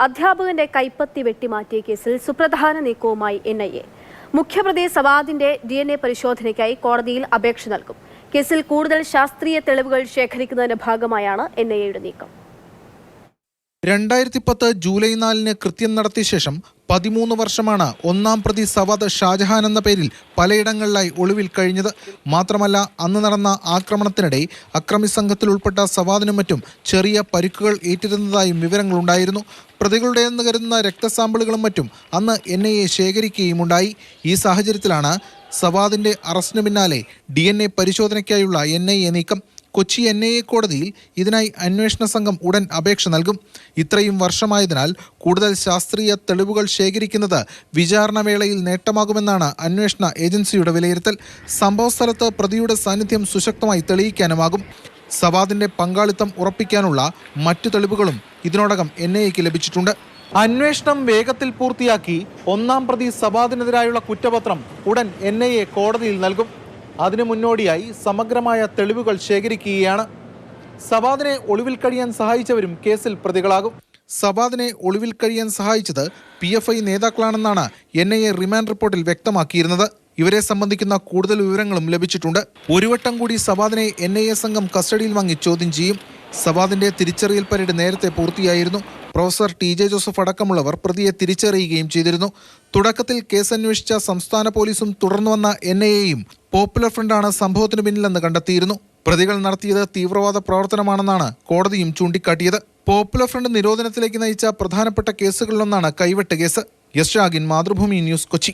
അധ്യാപകന്റെ കൈപ്പത്തി വെട്ടിമാറ്റിയ കേസിൽ സുപ്രധാന നീക്കവുമായി NIA. മുഖ്യപ്രതി സവാദിന്റെ DNA പരിശോധനയ്ക്കായി കോടതിയിൽ അപേക്ഷ നൽകും. കേസിൽ കൂടുതൽ ശാസ്ത്രീയ തെളിവുകൾ ശേഖരിക്കുന്നതിന്റെ ഭാഗമായാണ് NIAയുടെ നീക്കം. 2010 ജൂലൈ 4 കൃത്യം നടത്തിയ ശേഷം 13 വർഷമാണ് ഒന്നാം പ്രതി സവാദ് ഷാജഹാൻ എന്ന പേരിൽ പലയിടങ്ങളിലായി ഒളിവിൽ കഴിഞ്ഞത്. മാത്രമല്ല, അന്ന് നടന്ന ആക്രമണത്തിനിടെ അക്രമി സംഘത്തിൽ ഉൾപ്പെട്ട സവാദിനും മറ്റും ചെറിയ പരിക്കുകൾ ഏറ്റിരുന്നതായും വിവരങ്ങളുണ്ടായിരുന്നു. പ്രതികളുടേതെന്ന് കരുതുന്ന രക്തസാമ്പിളുകളും മറ്റും അന്ന് NIA ശേഖരിക്കുകയുമുണ്ടായി. ഈ സാഹചര്യത്തിലാണ് സവാദിന്റെ അറസ്റ്റിന് പിന്നാലെ DNA പരിശോധനയ്ക്കായുള്ള NIA നീക്കം. കൊച്ചി NIA കോടതിയിൽ ഇതിനായി അന്വേഷണ സംഘം ഉടൻ അപേക്ഷ നൽകും. ഇത്രയും വർഷമായതിനാൽ കൂടുതൽ ശാസ്ത്രീയ തെളിവുകൾ ശേഖരിക്കുന്നത് വിചാരണവേളയിൽ നേട്ടമാകുമെന്നാണ് അന്വേഷണ ഏജൻസിയുടെ വിലയിരുത്തൽ. സംഭവസ്ഥലത്ത് പ്രതിയുടെ സാന്നിധ്യം സുശക്തമായി തെളിയിക്കാനുമാകും. സവാദിന്റെ പങ്കാളിത്തം ഉറപ്പിക്കാനുള്ള മറ്റു തെളിവുകളും ഇതിനോടകം NIAക്ക് ലഭിച്ചിട്ടുണ്ട്. അന്വേഷണം വേഗത്തിൽ പൂർത്തിയാക്കി ഒന്നാം പ്രതി സവാദിനെതിരായുള്ള കുറ്റപത്രം ഉടൻ NIA കോടതിയിൽ നൽകും. അതിനു മുന്നോടിയായി സമഗ്രമായ തെളിവുകൾ ശേഖരിക്കുകയാണ്. സവാദിനെ ഒളിവിൽ കഴിയാൻ സഹായിച്ചവരും കേസിൽ പ്രതികളാകും. സവാദിനെ ഒളിവിൽ കഴിയാൻ സഹായിച്ചത് PFI നേതാക്കളാണെന്നാണ് NIA റിമാൻഡ് റിപ്പോർട്ടിൽ വ്യക്തമാക്കിയിരുന്നത്. ഇവരെ സംബന്ധിക്കുന്ന കൂടുതൽ വിവരങ്ങളും ലഭിച്ചിട്ടുണ്ട്. ഒരു വട്ടം കൂടി സവാദിനെ NIA സംഘം കസ്റ്റഡിയിൽ വാങ്ങി ചോദ്യം ചെയ്യും. സവാദിന്റെ തിരിച്ചറിയൽ പരേഡ് നേരത്തെ പൂർത്തിയായിരുന്നു. പ്രൊഫസർ TJ ജോസഫ് അടക്കമുള്ളവർ പ്രതിയെ തിരിച്ചറിയുകയും ചെയ്തിരുന്നു. തുടക്കത്തിൽ കേസ് അന്വേഷിച്ച സംസ്ഥാന പോലീസും തുടർന്നു വന്ന NIAയും പോപ്പുലർ ഫ്രണ്ടാണ് സംഭവത്തിന് പിന്നിലെന്ന് കണ്ടെത്തിയിരുന്നു. പ്രതികൾ നടത്തിയത് തീവ്രവാദ പ്രവർത്തനമാണെന്നാണ് കോടതിയും ചൂണ്ടിക്കാട്ടിയത്. പോപ്പുലർ ഫ്രണ്ട് നിരോധനത്തിലേക്ക് നയിച്ച പ്രധാനപ്പെട്ട കേസുകളിലൊന്നാണ് കൈവെട്ട് കേസ്. യശ് ഷാഗിൻ, മാതൃഭൂമി ന്യൂസ്, കൊച്ചി.